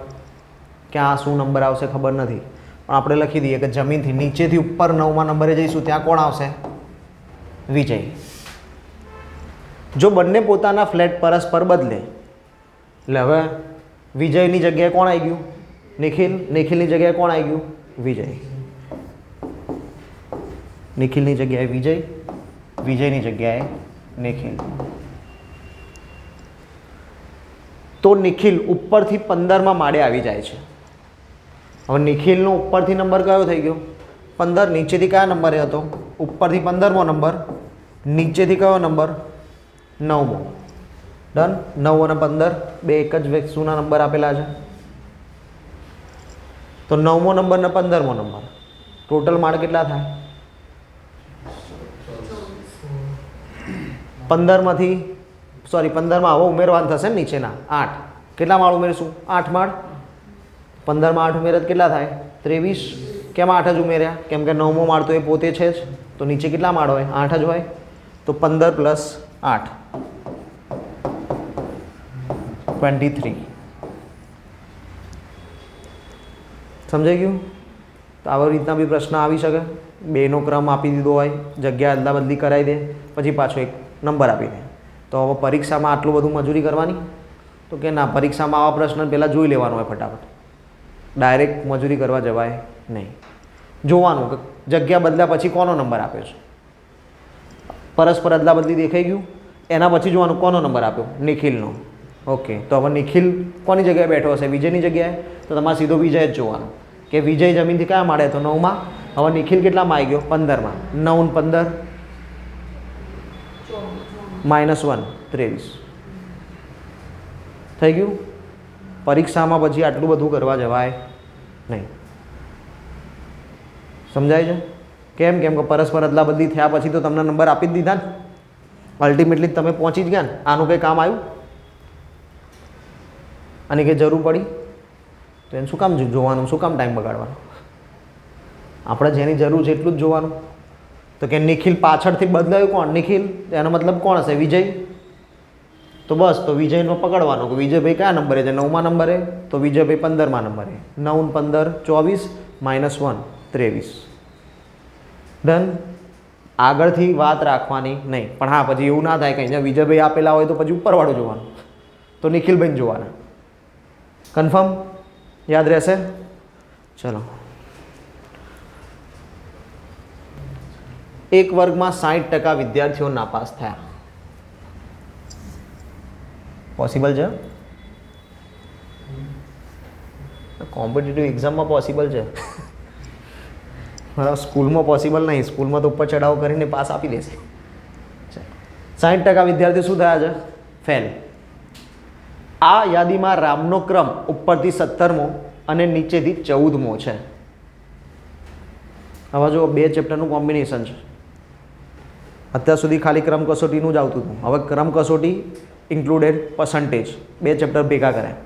ક્યાં શું નંબર આવશે ખબર નથી, પણ આપણે લખી દઈએ કે જમીનથી નીચેથી ઉપર 9મા નંબરે જઈશું ત્યાં કોણ આવશે? વિજય. જો બંને પોતાના ફ્લેટ પરસ્પર બદલે, એટલે હવે વિજયની જગ્યાએ કોણ આવી ગયું? નિખિલ. નિખિલની જગ્યાએ કોણ આવી ગયું? વિજય. નિખિલની જગ્યાએ વિજય, વિજયની જગ્યાએ નિખિલ. તો નિખિલ ઉપરથી 15મા માળે આવી જાય છે. હવે નિખિલનો ઉપરથી નંબર કયો થઈ ગયો? 15. નીચેથી કયા નંબરે હતો? ઉપરથી 15મો નંબર, નીચેથી કયો નંબર? 9મો. ડન? 9 અને 15 બે એક જ વસ્તુના નંબર આપેલા છે. તો 9મો નંબર ને 15મો નંબર ટોટલ માળ કેટલા થાય? 15માં આવો ઉમેરવાનું થશે ને નીચેના 8. કેટલા માળ ઉમેરશું? 8 માળ. 15માં 8 ઉમેરે કેટલા થાય? 23. કેમ 8 જ ઉમેર્યા? કેમ કે 9મો માળ તો એ પોતે છે જ. તો નીચે કેટલા માળ હોય? 8 જ હોય. તો 15 + 8 23. સમજાઈ ગયું? તો આવી રીતના બી પ્રશ્ન આવી શકે. બેનો ક્રમ આપી દીધો હોય, જગ્યા અદલા બદલી કરાવી દે, પછી પાછો એક નંબર આપી દે. તો હવે પરીક્ષામાં આટલું બધું મજૂરી કરવાની? તો કે ના, પરીક્ષામાં આવા પ્રશ્ન પહેલાં જોઈ લેવાનો હોય ફટાફટ. ડાયરેક્ટ મજૂરી કરવા જવાય નહીં. જોવાનું કે જગ્યા બદલ્યા પછી કોનો નંબર આપ્યો છે. પરસ્પર અદલા બદલી દેખાઈ ગયું. એના પછી જોવાનું કોનો નંબર આપ્યો? નિખિલનો. ઓકે, તો હવે નિખિલ કોની જગ્યાએ બેઠો હશે? વિજયની જગ્યાએ. તો તમારે સીધો વિજય જ જોવાનો કે વિજય જમીનથી કયા માળે હતો? 9માં. હવે નિખિલ કેટલામાં આવી ગયો? 15માં. 9 ને 15 -1 23. થઈ ગયું? પરીક્ષામાં પછી આટલું બધું કરવા જવાય નહીં. સમજાય છે? કેમ? કેમ કે પરસ્પર અદલા બદલી થયા પછી તો તમને નંબર આપી જ દીધા ને. અલ્ટિમેટલી તમે પહોંચી જ ગયા ને. આનું કંઈ કામ આવ્યું? આની કંઈ જરૂર પડી? તો એને શું કામ જોવાનું? શું કામ ટાઈમ બગાડવાનો? આપણે જેની જરૂર છે એટલું જ જોવાનું. તો કે નિખિલ પાછળથી બદલાયું કોણ? નિખિલ. એનો મતલબ કોણ હશે? વિજય. તો બસ, તો વિજયનો પકડવાનો કે વિજયભાઈ કયા નંબરે છે? 9મા નંબરે. તો વિજયભાઈ 15મા નંબરે. 9 15 24 -1 23. ડન? આગળથી વાત રાખવાની નહીં. પણ હા, પછી એવું ના થાય કે અહીંયા વિજયભાઈ આપેલા હોય તો પછી ઉપરવાળું જોવાનું. તો નિખિલભાઈ જોવાના. કન્ફર્મ? યાદ રહેશે? ચલો, એક વર્ગમાં 60% વિદ્યાર્થીઓ નાપાસ થયા. પોસિબલ છે? કોમ્પિટિટિવ એક્ઝામમાં પોસિબલ છે. બરાબર, સ્કૂલમાં પોસિબલ નહીં. સ્કૂલમાં તો ઉપર ચડાવ કરીને પાસ આપી દેશે. 60% વિદ્યાર્થીઓ શું થયા છે? ફેલ. આ યાદીમાં રામનો ક્રમ ઉપરથી 17મો અને નીચેથી 14મો છે. હવે જો બે ચેપ્ટરનું કોમ્બિનેશન છે. અત્યાર સુધી ખાલી ક્રમ કસોટીનું જ આવતું હતું. હવે ક્રમ કસોટી ઇન્ક્લુડેડ પર્સન્ટેજ બે ચેપ્ટર ભેગા કર્યા.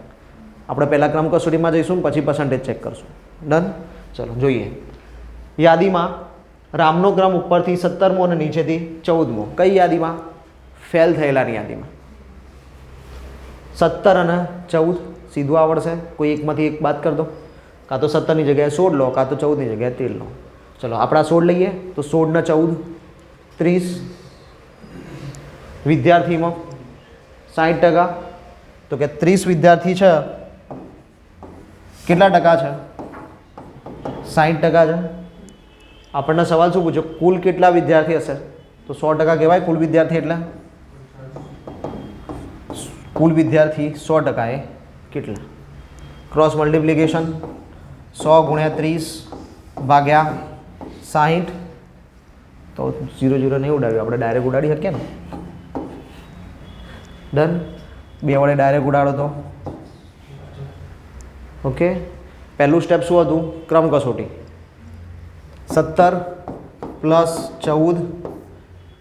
આપણે પહેલાં ક્રમ કસોટીમાં જઈશું પછી પર્સન્ટેજ ચેક કરશું. ડન? ચલો જોઈએ. યાદીમાં રામનો ક્રમ ઉપરથી 17મો અને નીચેથી 14મો. કઈ યાદીમાં? ફેલ થયેલાની યાદીમાં. 17 અને 14 સીધું આવડશે. કોઈ એકમાંથી એક બાદ કરી દો. કાં તો 17ની જગ્યાએ 16 લો, કાં તો 14ની જગ્યાએ 13 લો. ચલો આપણા 16 લઈએ તો 16 ને 14 30. વિદ્યાર્થીમાં 60%. તો કે 30 વિદ્યાર્થી છે, કેટલા ટકા છે? 60% છે. આપણને સવાલ શું પૂછ્યો? કુલ કેટલા વિદ્યાર્થી હશે? તો 100% કહેવાય કુલ વિદ્યાર્થી. એટલે કુલ વિદ્યાર્થી 100% એ કેટલા? ક્રોસ મલ્ટિપ્લિકેશન 100 ગુણ્યા 30 ભાગ્યા 60. તો 0 0 નહીં ઉડાવ્યું, આપણે ડાયરેક્ટ ઉડાડી શકીએ ને. ડન? બે વડે ડાયરેક્ટ ઉડાડો તો ઓકે. પહેલું સ્ટેપ શું હતું? ક્રમ કસોટી. 17 પ્લસ 14,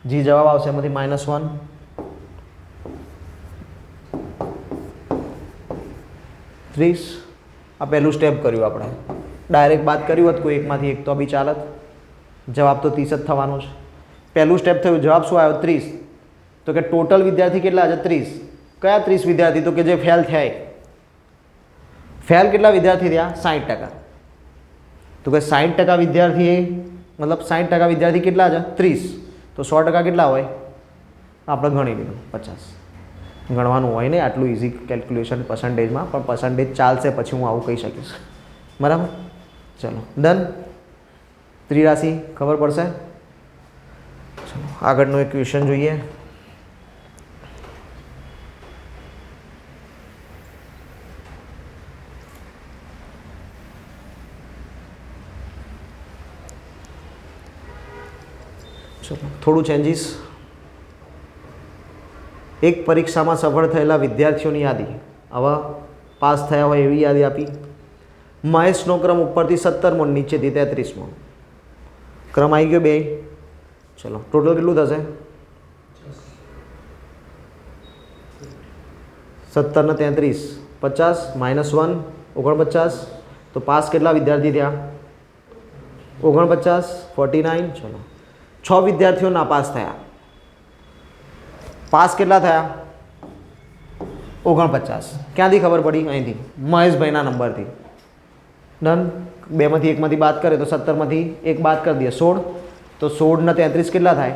જે જવાબ આવશે એમાંથી -1. આ પહેલું સ્ટેપ કર્યું આપણે. ડાયરેક્ટ બાદ કર્યું હોત કોઈ એકમાંથી એક તો બી ચાલત. જવાબ તો 30 જ થવાનો છે. પહેલું સ્ટેપ થયું. જવાબ શું આવ્યો? 30. તો કે ટોટલ વિદ્યાર્થી કેટલા છે? 30. કયા 30 વિદ્યાર્થી? તો કે જે ફેલ થયા. ફેલ કેટલા વિદ્યાર્થી થયા? 60%. તો કે 60% વિદ્યાર્થી મતલબ 60% વિદ્યાર્થી કેટલા છે? 30. તો 100% કેટલા હોય? આપણે ગણી લીધું 50. ગણવાનું હોય ને આટલું ઇઝી કેલ્ક્યુલેશન પર્સન્ટેજમાં, પણ પર્સન્ટેજ ચાલશે પછી હું આવું કહી શકીશ. બરાબર? ચલો ડન. ત્રિરાશી ખબર પડશે. ચલો આગળનું એક ક્વેશ્ચન જોઈએ. ચલો થોડું ચેન્જીસ. એક પરીક્ષામાં સફળ થયેલા વિદ્યાર્થીઓની યાદી. આવા પાસ થયા હોય એવી યાદી આપી. મહેશનો ક્રમ ઉપરથી 17મો, નીચેથી 33મો. ક્રમ આવી ગયો બે. ચલો ટોટલ કેટલું થશે? 17 ને 33 50 -1 49. તો પાસ કેટલા વિદ્યાર્થી થયા? 49 49. ચલો 6 વિદ્યાર્થીઓ નાપાસ થયા. પાસ કેટલા થયા? 49. ક્યાંથી ખબર પડી? અહીંથી મહેશભાઈના નંબરથી. ડન. બેમાંથી એકમાંથી બાદ કરે તો 17માંથી એક બાદ કરી દઈએ 16. તો 16 ને 33 કેટલા થાય?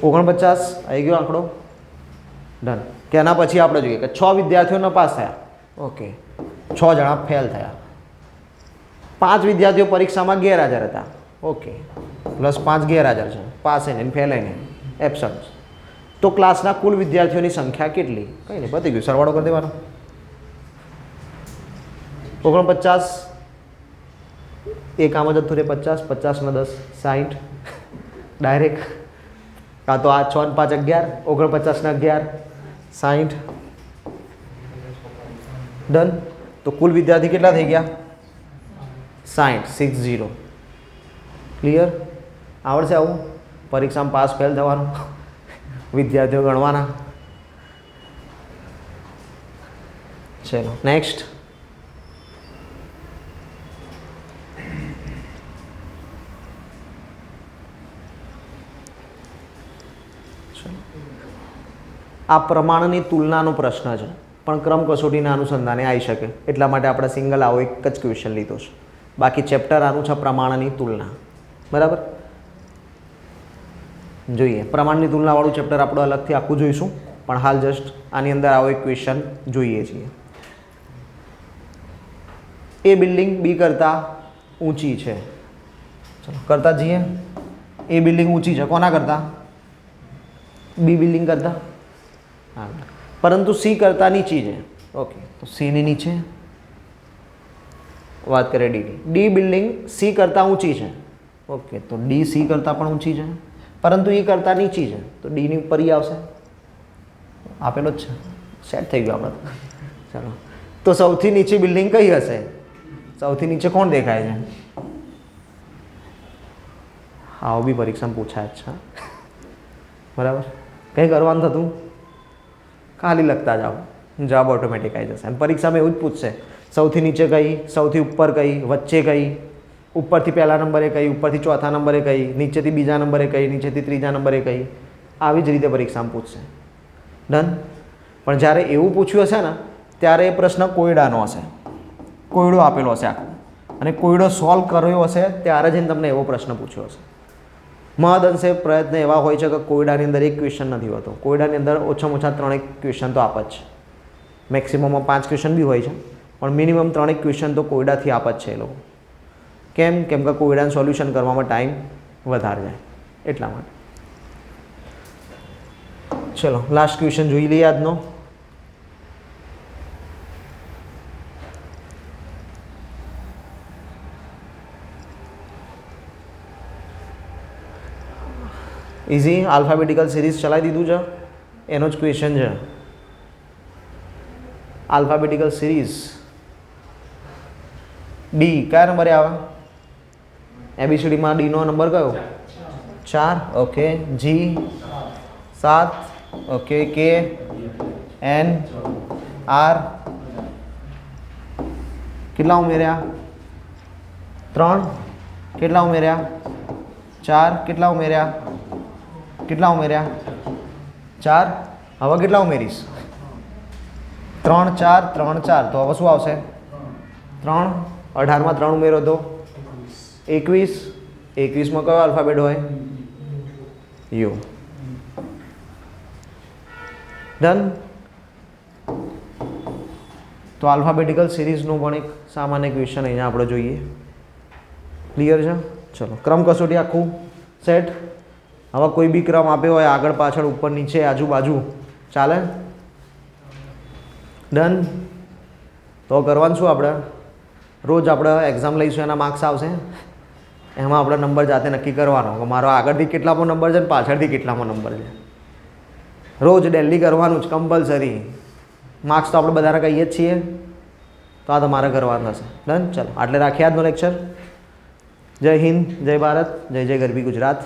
49. આવી ગયો આંકડો. ડન. કે એના પછી આપણે જોઈએ કે 6 વિદ્યાર્થીઓ નાપાસ થયા. ઓકે, 6 જણા ફેલ થયા. 5 વિદ્યાર્થીઓ પરીક્ષામાં ગેરહાજર હતા. ઓકે, +5 ગેરહાજર છે. પાસ નહીં, ફેલ નહીં, એબસન્ટ. તો ક્લાસના કુલ વિદ્યાર્થીઓની સંખ્યા કેટલી? કંઈ નહીં, પતી ગયું. સરવાળો કરી દેવાનો. 49 એક આમ જ થોડે 50 50 ને 10 60. ડાયરેક્ટ કાં તો આ 6 ને 5 11, 49 ને 11 60. ડન. તો કુલ વિદ્યાર્થી કેટલા થઈ ગયા? 60 60. ક્લિયર? આવડશે આવું? પરીક્ષામાં પાસ ફેલ થવાનું, વિદ્યાર્થીઓ ગણવાના. ચલો નેક્સ્ટ. આ પ્રમાણની તુલનાનો પ્રશ્ન છે, પણ ક્રમ કસોટીના અનુસંધાને આવી શકે એટલા માટે આપણે સિંગલ આવો એક જ ક્વેશ્ચન લીધો છે. બાકી ચેપ્ટર આનું છે પ્રમાણની તુલના. બરાબર? જોઈએ પ્રમાણની તુલનાવાળું ચેપ્ટર આપણે અલગથી આખું જોઈશું, પણ હાલ જસ્ટ આની અંદર આવો એક ક્વેશ્ચન જોઈએ છીએ. એ બિલ્ડિંગ બી કરતાં ઊંચી છે. ચલો કરતા જઈએ. એ બિલ્ડિંગ ઊંચી છે કોના કરતાં? બી બિલ્ડિંગ કરતાં. હા, પરંતુ સી કરતાં નીચી છે. ઓકે, તો સીની નીચે વાત કરીએ ડી બિલ્ડિંગ સી કરતાં ઊંચી છે. ઓકે, તો ડી સી કરતાં પણ ઊંચી છે, પરંતુ એ કરતાં નીચી છે, તો ડીની ઉપર ઈ આવશે. આપેલો જ છે, સેટ થઈ ગયું આપણે. ચાલો, તો સૌથી નીચી બિલ્ડિંગ કઈ હશે? સૌથી નીચે કોણ દેખાય છે? આવું બી પરીક્ષામાં પૂછાય જ છે. બરાબર, કંઈ કરવાનું થતું, ખાલી લખતા જાઓ, જવાબ ઓટોમેટિક આવી જશે. અને પરીક્ષામાં એવું જ પૂછશે, સૌથી નીચે કઈ, સૌથી ઉપર કઈ, વચ્ચે કઈ, ઉપરથી પહેલા નંબરે કઈ, ઉપરથી ચોથા નંબરે કઈ, નીચેથી બીજા નંબરે કઈ, નીચેથી ત્રીજા નંબરે કઈ. આવી જ રીતે પરીક્ષામાં પૂછશે. ડન. પણ જ્યારે એવું પૂછ્યું હશે ને ત્યારે એ પ્રશ્ન કોયડાનો હશે, કોયડો આપેલો હશે આખો, અને કોયડો સોલ્વ કર્યો હશે ત્યારે જઈને તમને એવો પ્રશ્ન પૂછ્યો હશે. મહદ અંશે પ્રયત્ન એવા હોય છે કે કોયડાની અંદર એક ક્વેશ્ચન નથી હોતો. કોયડાની અંદર ઓછામાં ઓછા 3 ક્વેશ્ચન તો આપ જ છે. મેક્સિમમમાં 5 ક્વેશ્ચન બી હોય છે, પણ મિનિમમ 3 ક્વેશ્ચન તો કોયડાથી આપ જ છે એ લોકો. કેમ? કેમ કે કોયડાનું સોલ્યુશન કરવામાં ટાઈમ વધારે જાય એટલા માટે. ચલો લાસ્ટ ક્વેશ્ચન જોઈ લઈએ આજનો. ઇઝી આલ્ફાબેટિકલ સિરીઝ ચલાવી દીધું છે, એનો જ ક્વેશ્ચન છે. આલ્ફાબેટિકલ સિરીઝ ડી કયા નંબરે આવે? એબીસીડીમાં ડીનો નંબર કયો? 4. ઓકે. જી 7. ઓકે. કે એન આર કેટલા ઉમેર્યા? 3. કેટલા ઉમેર્યા? 4. કેટલા ઉમેર્યા? કેટલા ઉમેર્યા? 4. હવે કેટલા ઉમેરીશ? 3 4 3 4, તો હવે શું આવશે? 3. 18માં 3 ઉમેરો તો 21. 21માં કયો આલ્ફાબેટ હોય? યુ. ડન. તો આલ્ફાબેટિકલ સિરીઝનું પણ એક સામાન્ય ક્વેશ્ચન અહીંયા આપણે જોઈએ. ક્લિયર છે? ચલો, ક્રમ કસોટી આખું સેટ. હવે કોઈ બી ક્રમ આપ્યો હોય, આગળ પાછળ ઉપર નીચે આજુબાજુ, ચાલે? ડન. તો કરવાનું શું આપણે? રોજ આપણે એક્ઝામ લઈશું, એના માર્ક્સ આવશે, એમાં આપણે નંબર જાતે નક્કી કરવાનો કે મારો આગળથી કેટલામો નંબર છે ને પાછળથી કેટલામો નંબર છે. રોજ ડેલી કરવાનું જ કમ્પલસરી. માર્ક્સ તો આપણે બધાને કહીએ જ છીએ, તો આ તમારે કરવાનું થશે. ડન. ચલો, આટલે રાખીએ આજનો લેક્ચર. જય હિન્દ, જય ભારત, જય જય ગરવી ગુજરાત.